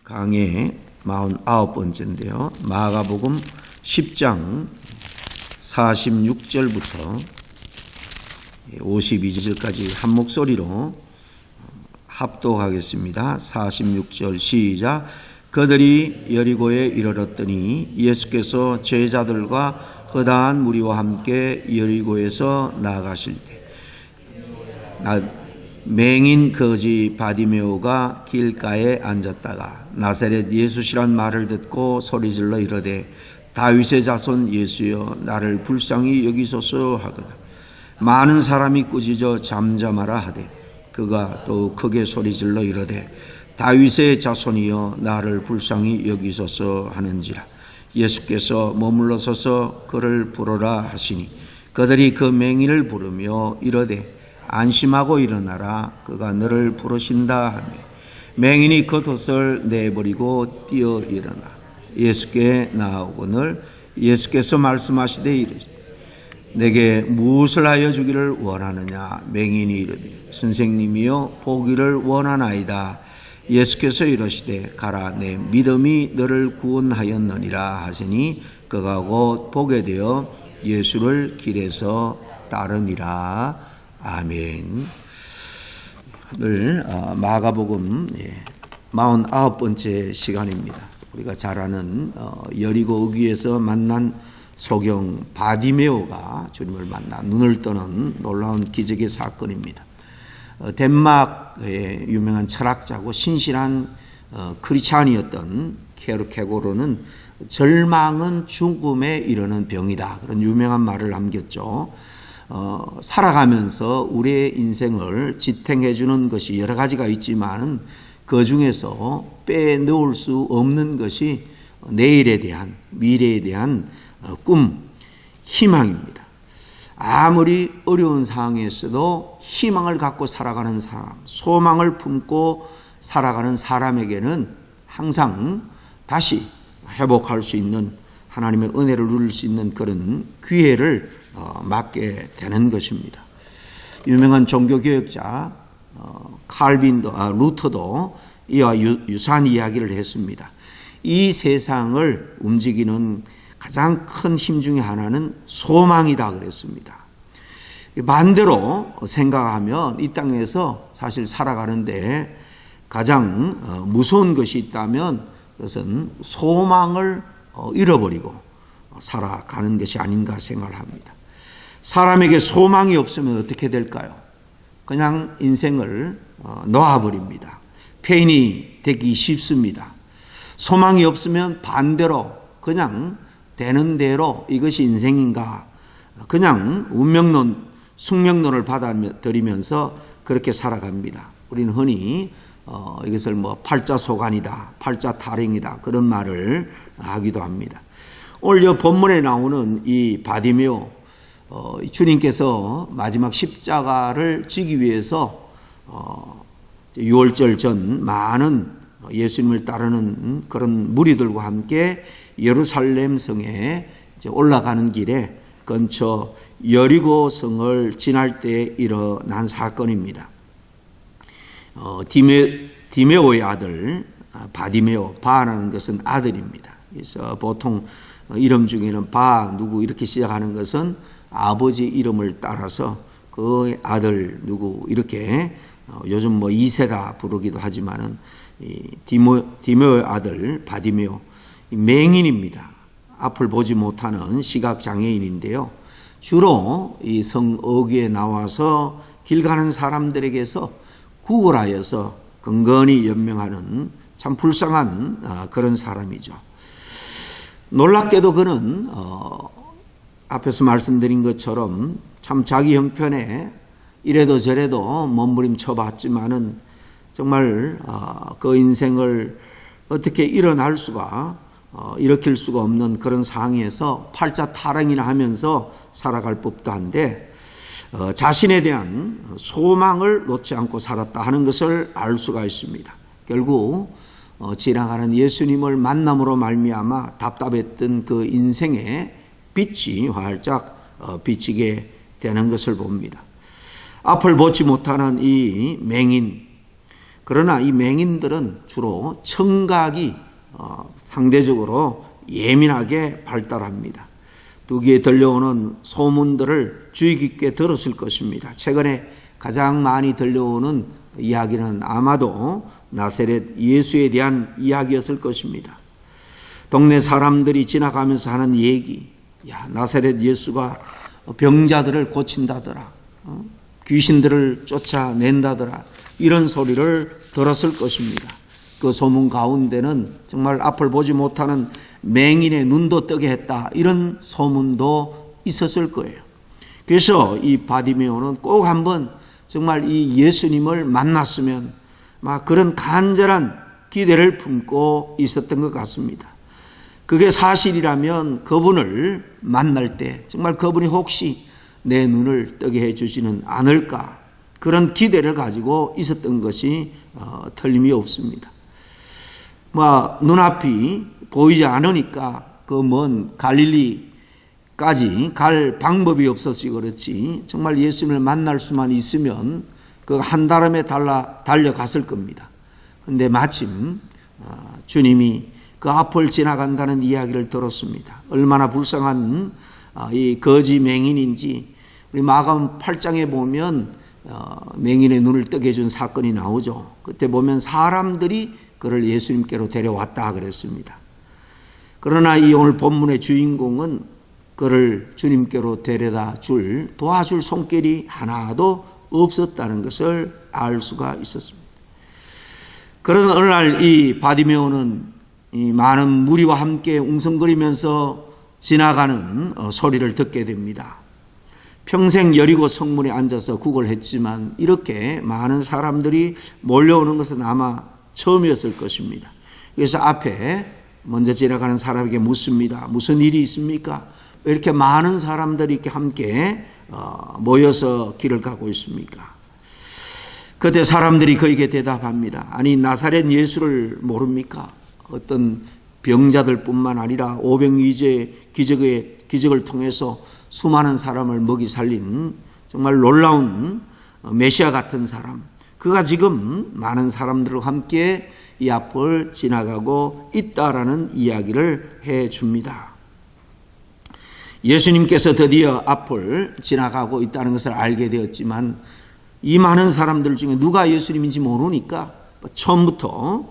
강의 49번째인데요. 마가복음 10장 46절부터 52절까지 한 목소리로 합독하겠습니다. 46절 시작. 그들이 여리고에 이르렀더니 예수께서 제자들과 허다한 무리와 함께 여리고에서 나아가실 때 맹인 거지 바디메오가 길가에 앉았다가 나사렛 예수시란 말을 듣고 소리질러 이르되 다윗의 자손 예수여 나를 불쌍히 여기소서 하거든. 많은 사람이 꾸짖어 잠잠하라 하되 그가 또 크게 소리질러 이르되 다윗의 자손이여 나를 불쌍히 여기소서 하는지라. 예수께서 머물러 서서 그를 부르라 하시니 그들이 그 맹인을 부르며 이르되 안심하고 일어나라 그가 너를 부르신다 하며 맹인이 겉옷을 내버리고 뛰어 일어나 예수께 나아오거늘 예수께서 말씀하시되 이르시되 내게 무엇을 하여 주기를 원하느냐. 맹인이 이르되 선생님이여 보기를 원하나이다. 예수께서 이르시되 가라 내 믿음이 너를 구원하였느니라 하시니 그가 곧 보게 되어 예수를 길에서 따르니라. 아멘. 오늘 마가복음 49번째 시간입니다. 우리가 잘 아는 여리고 어귀에서 만난 소경 바디메오가 주님을 만나 눈을 뜨는 놀라운 기적의 사건입니다. 덴마크의 유명한 철학자고 신실한 크리스찬이었던 케르케고르는 절망은 죽음에 이르는 병이다. 그런 유명한 말을 남겼죠. 살아가면서 우리의 인생을 지탱해 주는 것이 여러 가지가 있지만 그 중에서 빼놓을 수 없는 것이 내일에 대한, 미래에 대한 꿈, 희망입니다. 아무리 어려운 상황에서도 희망을 갖고 살아가는 사람, 소망을 품고 살아가는 사람에게는 항상 다시 회복할 수 있는 하나님의 은혜를 누릴 수 있는 그런 기회를 맞게 되는 것입니다. 유명한 종교개혁자 루터도 이와 유사한 이야기를 했습니다. 이 세상을 움직이는 가장 큰 힘 중에 하나는 소망이다 그랬습니다. 반대로 생각하면 이 땅에서 사실 살아가는데 가장 무서운 것이 있다면 그것은 소망을 잃어버리고 살아가는 것이 아닌가 생각을 합니다. 사람에게 소망이 없으면 어떻게 될까요? 그냥 인생을 놓아버립니다. 폐인이 되기 쉽습니다. 소망이 없으면 반대로 그냥 되는 대로 이것이 인생인가 그냥 운명론, 숙명론을 받아들이면서 그렇게 살아갑니다. 우리는 흔히 이것을 팔자소간이다, 팔자탈행이다 그런 말을 하기도 합니다. 오늘 본문에 나오는 이 바디메오 주님께서 마지막 십자가를 지기 위해서 6월절 전 많은 예수님을 따르는 그런 무리들과 함께 예루살렘 성에 올라가는 길에 근처 여리고 성을 지날 때 일어난 사건입니다. 디메오의 아들 바디메오, 바라는 것은 아들입니다. 그래서 보통 이름 중에는 누구 이렇게 시작하는 것은 아버지 이름을 따라서 그 아들 누구 이렇게 요즘 2세다 부르기도 하지만은 디메오의 아들 바디메오 맹인입니다. 앞을 보지 못하는 시각 장애인인데요. 주로 이 성 어귀에 나와서 길 가는 사람들에게서 구걸하여서 근근히 연명하는 참 불쌍한 그런 사람이죠. 놀랍게도 그는 앞에서 말씀드린 것처럼 참 자기 형편에 이래도 저래도 몸부림쳐 봤지만은 정말 그 인생을 어떻게 일어날 수가 일으킬 수가 없는 그런 상황에서 팔자타령이나 하면서 살아갈 법도 한데 자신에 대한 소망을 놓지 않고 살았다 하는 것을 알 수가 있습니다. 결국 지나가는 예수님을 만남으로 말미암아 답답했던 그 인생의 빛이 활짝 비치게 되는 것을 봅니다. 앞을 보지 못하는 이 맹인 그러나 이 맹인들은 주로 청각이 상대적으로 예민하게 발달합니다. 두 귀에 들려오는 소문들을 주의 깊게 들었을 것입니다. 최근에 가장 많이 들려오는 이야기는 아마도 나사렛 예수에 대한 이야기였을 것입니다. 동네 사람들이 지나가면서 하는 얘기, 나사렛 예수가 병자들을 고친다더라, 귀신들을 쫓아낸다더라, 이런 소리를 들었을 것입니다. 그 소문 가운데는 정말 앞을 보지 못하는 맹인의 눈도 뜨게 했다, 이런 소문도 있었을 거예요. 그래서 이 바디메오는 꼭 한번 정말 이 예수님을 만났으면 막 그런 간절한 기대를 품고 있었던 것 같습니다. 그게 사실이라면 그분을 만날 때 정말 그분이 혹시 내 눈을 뜨게 해주지는 않을까, 그런 기대를 가지고 있었던 것이 틀림이 없습니다. 눈앞이 보이지 않으니까 그 먼 갈릴리까지 갈 방법이 없었지 그렇지, 정말 예수님을 만날 수만 있으면 그 한달음에 달려갔을 겁니다. 그런데 마침 주님이 그 앞을 지나간다는 이야기를 들었습니다. 얼마나 불쌍한 이 거지 맹인인지 우리 마가음 8장에 보면 맹인의 눈을 뜨게 해준 사건이 나오죠. 그때 보면 사람들이 그를 예수님께로 데려왔다 그랬습니다. 그러나 이 오늘 본문의 주인공은 그를 주님께로 데려다 도와줄 손길이 하나도 없었다는 것을 알 수가 있었습니다. 그런 어느 날 이 바디메오는 이 많은 무리와 함께 웅성거리면서 지나가는 소리를 듣게 됩니다. 평생 여리고 성문에 앉아서 구걸했지만 이렇게 많은 사람들이 몰려오는 것은 아마 처음이었을 것입니다. 그래서 앞에 먼저 지나가는 사람에게 묻습니다. 무슨 일이 있습니까? 왜 이렇게 많은 사람들이 이렇게 함께 모여서 길을 가고 있습니까? 그때 사람들이 그에게 대답합니다. 아니, 나사렛 예수를 모릅니까? 어떤 병자들 뿐만 아니라 오병이제 기적을 통해서 수많은 사람을 먹이 살린 정말 놀라운 메시아 같은 사람, 그가 지금 많은 지나들과 함께 이 앞을 지나가고 있다라는 이야기를 해줍니다. 예수님께서 드디어 앞을 지나가고 있다는 것을 알게 되었지만 이 많은 사람들 중에 누가 예수님인지 모르니까 처음부터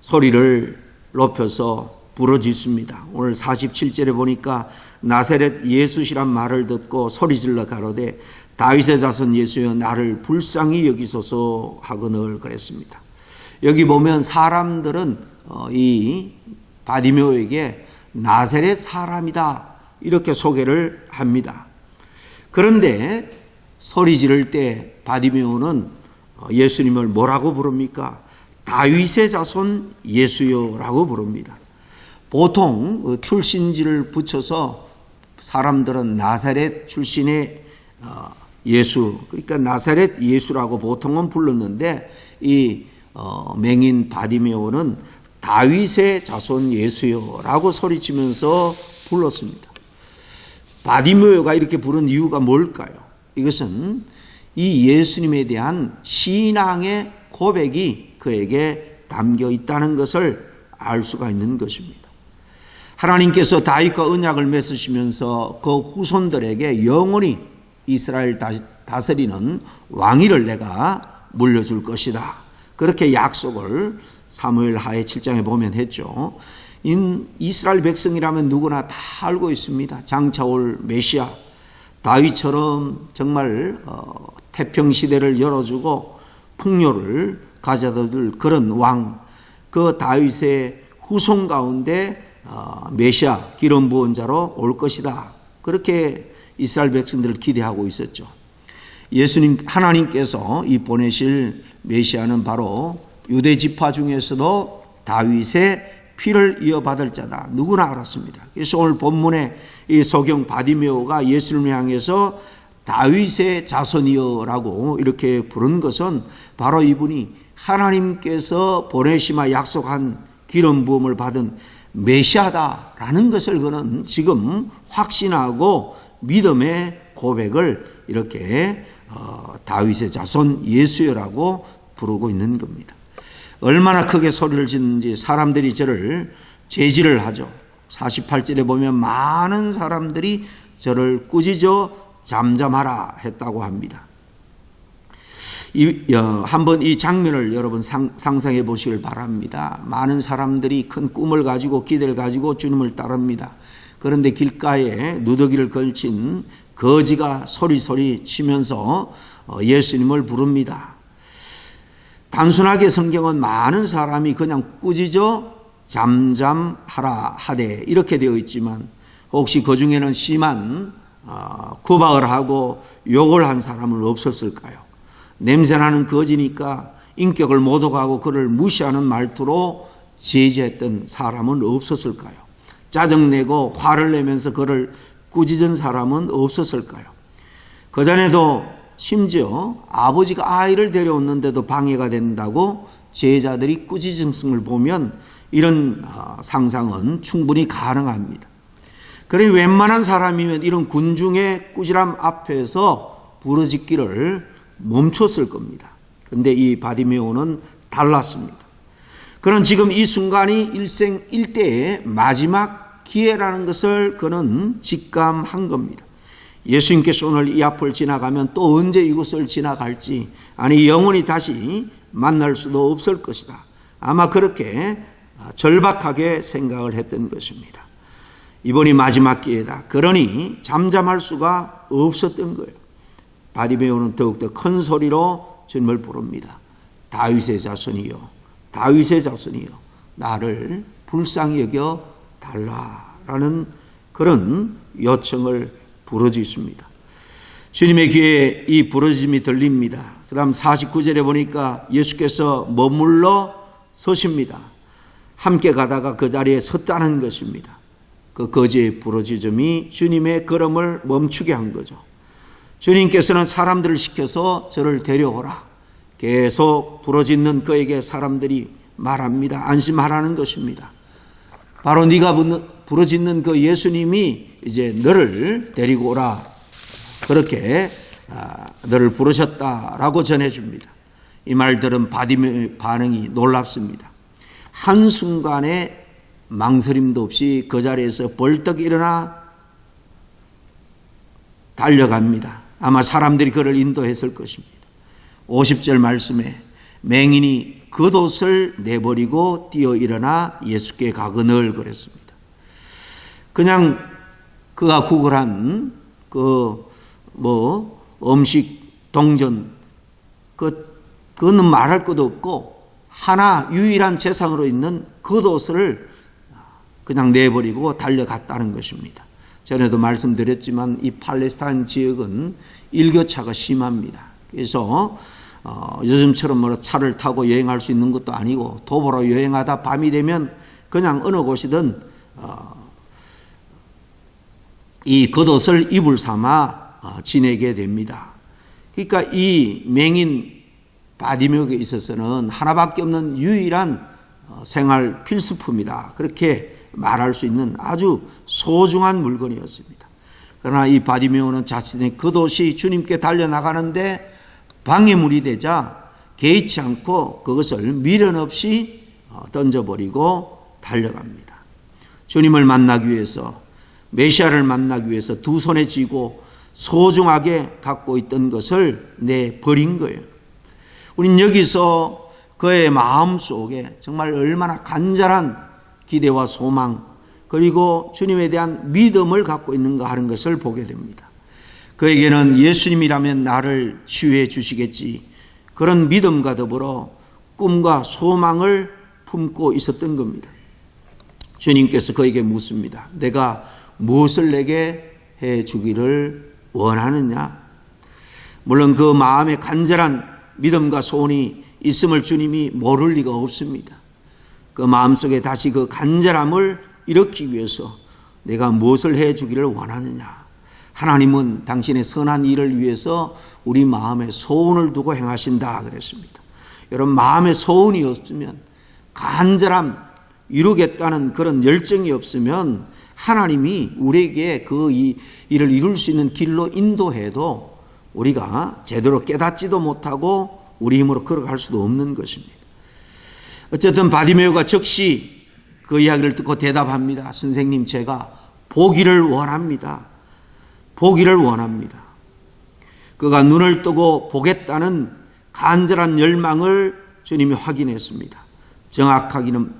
소리를 높여서 부르짖습니다. 오늘 47절에 보니까 나사렛 예수시란 말을 듣고 소리질러 가로되 다윗의 자손 예수여 나를 불쌍히 여기소서 하거늘 그랬습니다. 여기 보면 사람들은 이 바디메오에게 나사렛 사람이다 이렇게 소개를 합니다. 그런데 소리 지를 때 바디메오는 예수님을 뭐라고 부릅니까? 다윗의 자손 예수여라고 부릅니다. 보통 출신지를 붙여서 사람들은 나사렛 출신의 예수, 그러니까 나사렛 예수라고 보통은 불렀는데 이 맹인 바디메오는 다윗의 자손 예수여라고 소리치면서 불렀습니다. 바디메오가 이렇게 부른 이유가 뭘까요? 이것은 이 예수님에 대한 신앙의 고백이 그에게 담겨 있다는 것을 알 수가 있는 것입니다. 하나님께서 다윗과 언약을 맺으시면서 그 후손들에게 영원히 이스라엘 다스리는 왕위를 내가 물려줄 것이다. 그렇게 약속을 사무엘 하에 7장에 보면 했죠. 이스라엘 백성이라면 누구나 다 알고 있습니다. 장차 올 메시아, 다윗처럼 정말 태평시대를 열어주고 풍요를 가져다줄 그런 왕, 그 다윗의 후손 가운데 메시아 기름 부은 자로 올 것이다. 그렇게 이스라엘 백성들을 기대하고 있었죠. 예수님 하나님께서 이 보내실 메시아는 바로 유대 지파 중에서도 다윗의 피를 이어받을 자다. 누구나 알았습니다. 그래서 오늘 본문에 이 소경 바디메오가 예수님을 향해서 다윗의 자손이여라고 이렇게 부른 것은 바로 이분이 하나님께서 보내시마 약속한 기름 부음을 받은 메시아다라는 것을 그는 지금 확신하고 믿음의 고백을 이렇게 다윗의 자손 예수여라고 부르고 있는 겁니다. 얼마나 크게 소리를 짓는지 사람들이 저를 제지를 하죠. 48절에 보면 많은 사람들이 저를 꾸짖어 잠잠하라 했다고 합니다. 한번 이 장면을 여러분 상상해 보시길 바랍니다. 많은 사람들이 큰 꿈을 가지고 기대를 가지고 주님을 따릅니다. 그런데 길가에 누더기를 걸친 거지가 소리소리 치면서 예수님을 부릅니다. 단순하게 성경은 많은 사람이 그냥 꾸짖어 잠잠하라 하되 이렇게 되어 있지만 혹시 그 중에는 심한 구박을 하고 욕을 한 사람은 없었을까요? 냄새나는 거지니까 인격을 모독하고 그를 무시하는 말투로 제지했던 사람은 없었을까요? 짜증내고 화를 내면서 그를 꾸짖은 사람은 없었을까요? 그전에도 심지어 아버지가 아이를 데려왔는데도 방해가 된다고 제자들이 꾸짖은 것을 보면 이런 상상은 충분히 가능합니다. 그러니 웬만한 사람이면 이런 군중의 꾸지람 앞에서 부르짖기를 멈췄을 겁니다. 그런데 이 바디메오는 달랐습니다. 그는 지금 이 순간이 일생 일대의 마지막 기회라는 것을 그는 직감한 겁니다. 예수님께서 오늘 이 앞을 지나가면 또 언제 이곳을 지나갈지, 아니 영원히 다시 만날 수도 없을 것이다. 아마 그렇게 절박하게 생각을 했던 것입니다. 이번이 마지막 기회다. 그러니 잠잠할 수가 없었던 거예요. 바디메오는 더욱더 큰 소리로 주님을 부릅니다. 다윗의 자손이여, 다윗의 자손이여, 나를 불쌍히 여겨 달라라는 그런 요청을 부르짖습니다. 주님의 귀에 이 부르짖음이 들립니다. 그 다음 49절에 보니까 예수께서 머물러 서십니다. 함께 가다가 그 자리에 섰다는 것입니다. 그 거지의 부르짖음이 주님의 걸음을 멈추게 한 거죠. 주님께서는 사람들을 시켜서 저를 데려오라. 계속 부르짖는 그에게 사람들이 말합니다. 안심하라는 것입니다. 바로 네가 부르짖는 그 예수님이 이제 너를 데리고 오라. 그렇게 너를 부르셨다라고 전해줍니다. 이 말들은 바디메오의 반응이 놀랍습니다. 한순간에 망설임도 없이 그 자리에서 벌떡 일어나 달려갑니다. 아마 사람들이 그를 인도했을 것입니다. 50절 말씀에 맹인이 겉옷을 내버리고 뛰어 일어나 예수께 가거늘 그랬습니다. 그냥 그가 구걸한 음식 동전 그거는 말할 것도 없고 하나 유일한 재산으로 있는 겉옷을 그냥 내버리고 달려갔다는 것입니다. 전에도 말씀드렸지만 이 팔레스타인 지역은 일교차가 심합니다. 그래서 요즘처럼 차를 타고 여행할 수 있는 것도 아니고 도보로 여행하다 밤이 되면 그냥 어느 곳이든 이 겉옷을 이불 삼아 지내게 됩니다. 그러니까 이 맹인 바디메오에 있어서는 하나밖에 없는 유일한 생활 필수품이다. 그렇게 말할 수 있는 아주 소중한 물건이었습니다. 그러나 이 바디메오는 자신의 겉옷이 주님께 달려나가는데 방해물이 되자 개의치 않고 그것을 미련 없이 던져버리고 달려갑니다. 주님을 만나기 위해서, 메시아를 만나기 위해서 두 손에 쥐고 소중하게 갖고 있던 것을 내버린 거예요. 우린 여기서 그의 마음속에 정말 얼마나 간절한 기대와 소망 그리고 주님에 대한 믿음을 갖고 있는가 하는 것을 보게 됩니다. 그에게는 예수님이라면 나를 치유해 주시겠지, 그런 믿음과 더불어 꿈과 소망을 품고 있었던 겁니다. 주님께서 그에게 묻습니다. 내가 무엇을 내게 해 주기를 원하느냐? 물론 그 마음에 간절한 믿음과 소원이 있음을 주님이 모를 리가 없습니다. 그 마음속에 다시 그 간절함을 일으키기 위해서 내가 무엇을 해 주기를 원하느냐? 하나님은 당신의 선한 일을 위해서 우리 마음에 소원을 두고 행하신다 그랬습니다. 여러분, 마음에 소원이 없으면, 간절함 이루겠다는 그런 열정이 없으면 하나님이 우리에게 그 일을 이룰 수 있는 길로 인도해도 우리가 제대로 깨닫지도 못하고 우리 힘으로 걸어갈 수도 없는 것입니다. 어쨌든 바디메오가 즉시 그 이야기를 듣고 대답합니다. 선생님, 제가 보기를 원합니다. 보기를 원합니다. 그가 눈을 뜨고 보겠다는 간절한 열망을 주님이 확인했습니다. 정확하기는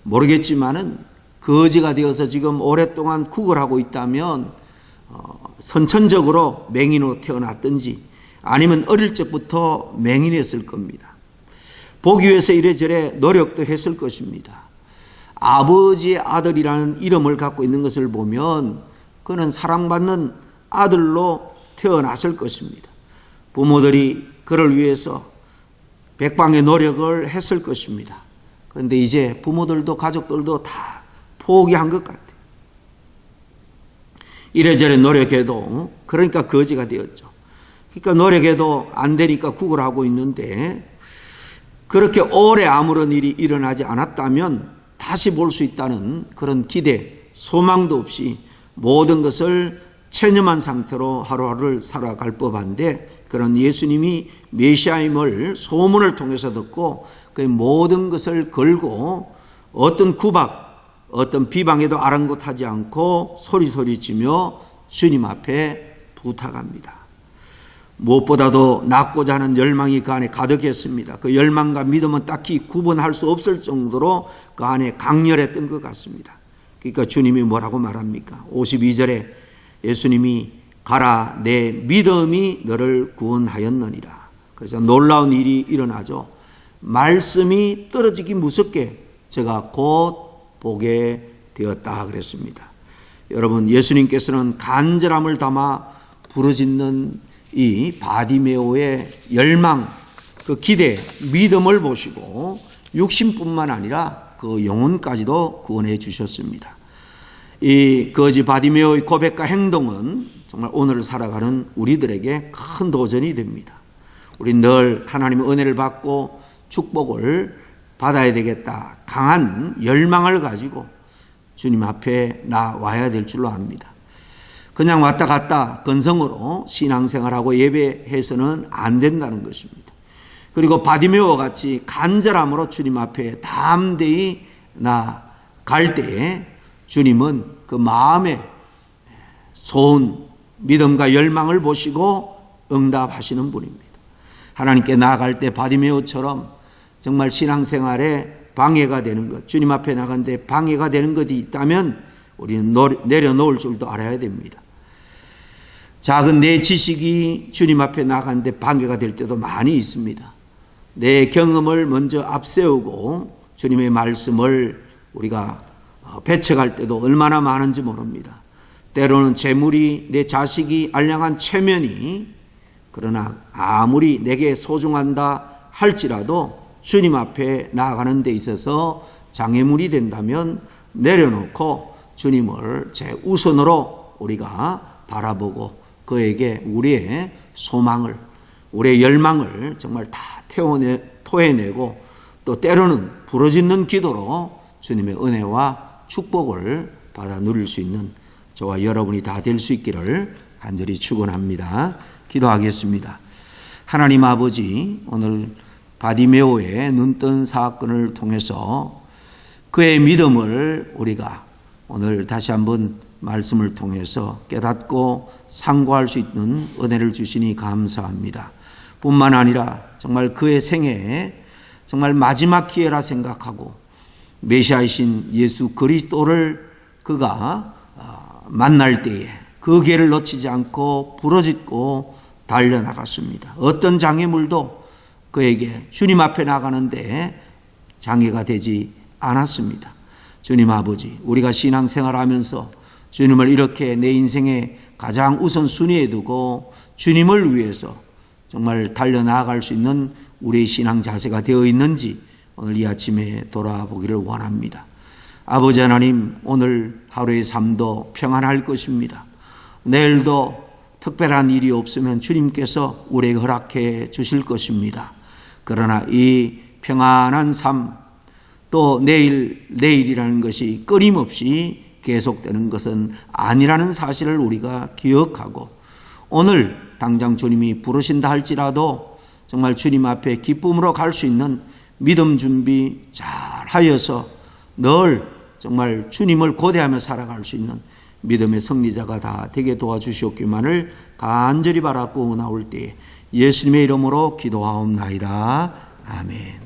모르겠지만은 거지가 되어서 지금 오랫동안 구걸하고 있다면 선천적으로 맹인으로 태어났든지 아니면 어릴 적부터 맹인이었을 겁니다. 보기 위해서 이래저래 노력도 했을 것입니다. 아버지의 아들이라는 이름을 갖고 있는 것을 보면 그는 사랑받는 아들로 태어났을 것입니다. 부모들이 그를 위해서 백방의 노력을 했을 것입니다. 그런데 이제 부모들도 가족들도 다 포기한 것 같아요. 이래저래 노력해도, 그러니까 거지가 되었죠. 그러니까 노력해도 안 되니까 구걸하고 있는데, 그렇게 오래 아무런 일이 일어나지 않았다면 다시 볼 수 있다는 그런 기대, 소망도 없이 모든 것을 체념한 상태로 하루하루를 살아갈 법한데, 그런 예수님이 메시아임을 소문을 통해서 듣고 그 모든 것을 걸고 어떤 구박, 어떤 비방에도 아랑곳하지 않고 소리치며 주님 앞에 부탁합니다. 무엇보다도 낳고자 하는 열망이 그 안에 가득했습니다. 그 열망과 믿음은 딱히 구분할 수 없을 정도로 그 안에 강렬했던 것 같습니다. 그러니까 주님이 뭐라고 말합니까? 52절에 예수님이 가라, 내 믿음이 너를 구원하였느니라. 그래서 놀라운 일이 일어나죠. 말씀이 떨어지기 무섭게 제가 곧 보게 되었다 그랬습니다. 여러분, 예수님께서는 간절함을 담아 부르짖는 이 바디메오의 열망, 그 기대, 믿음을 보시고 육신뿐만 아니라 그 영혼까지도 구원해 주셨습니다. 이 거지 바디메오의 고백과 행동은 정말 오늘 살아가는 우리들에게 큰 도전이 됩니다. 우린 늘 하나님의 은혜를 받고 축복을 받아야 되겠다, 강한 열망을 가지고 주님 앞에 나와야 될 줄로 압니다. 그냥 왔다 갔다 건성으로 신앙생활하고 예배해서는 안 된다는 것입니다. 그리고 바디메오와 같이 간절함으로 주님 앞에 담대히 나갈 때에 주님은 그 마음의 소원, 믿음과 열망을 보시고 응답하시는 분입니다. 하나님께 나아갈 때 바디메오처럼 정말 신앙생활에 방해가 되는 것, 주님 앞에 나가는데 방해가 되는 것이 있다면 우리는 내려놓을 줄도 알아야 됩니다. 작은 내 지식이 주님 앞에 나가는데 방해가 될 때도 많이 있습니다. 내 경험을 먼저 앞세우고 주님의 말씀을 우리가 배척할 때도 얼마나 많은지 모릅니다. 때로는 재물이, 내 자식이, 알량한 체면이, 그러나 아무리 내게 소중한다 할지라도 주님 앞에 나아가는 데 있어서 장애물이 된다면 내려놓고 주님을 제우선으로 우리가 바라보고 그에게 우리의 소망을, 우리의 열망을 정말 다 토해내고 또 때로는 부르짖는 기도로 주님의 은혜와 축복을 받아 누릴 수 있는 저와 여러분이 다 될 수 있기를 간절히 축원합니다. 기도하겠습니다. 하나님 아버지, 오늘 바디메오의 눈뜬 사건을 통해서 그의 믿음을 우리가 오늘 다시 한번 말씀을 통해서 깨닫고 상고할 수 있는 은혜를 주시니 감사합니다. 뿐만 아니라 정말 그의 생애에 정말 마지막 기회라 생각하고 메시아이신 예수 그리스도를 그가 만날 때에 그 기회를 놓치지 않고 부르짖고 달려나갔습니다. 어떤 장애물도 그에게 주님 앞에 나가는데 장애가 되지 않았습니다. 주님 아버지, 우리가 신앙생활하면서 주님을 이렇게 내 인생의 가장 우선순위에 두고 주님을 위해서 정말 달려나갈 수 있는 우리의 신앙 자세가 되어 있는지 오늘 이 아침에 돌아보기를 원합니다. 아버지 하나님, 오늘 하루의 삶도 평안할 것입니다. 내일도 특별한 일이 없으면 주님께서 우리에게 허락해 주실 것입니다. 그러나 이 평안한 삶, 또 내일이라는 것이 끊임없이 계속되는 것은 아니라는 사실을 우리가 기억하고 오늘 당장 주님이 부르신다 할지라도 정말 주님 앞에 기쁨으로 갈 수 있는 믿음 준비 잘 하여서 늘 정말 주님을 고대하며 살아갈 수 있는 믿음의 승리자가 다 되게 도와주시옵기만을 간절히 바라고 나올 때에 예수님의 이름으로 기도하옵나이다. 아멘.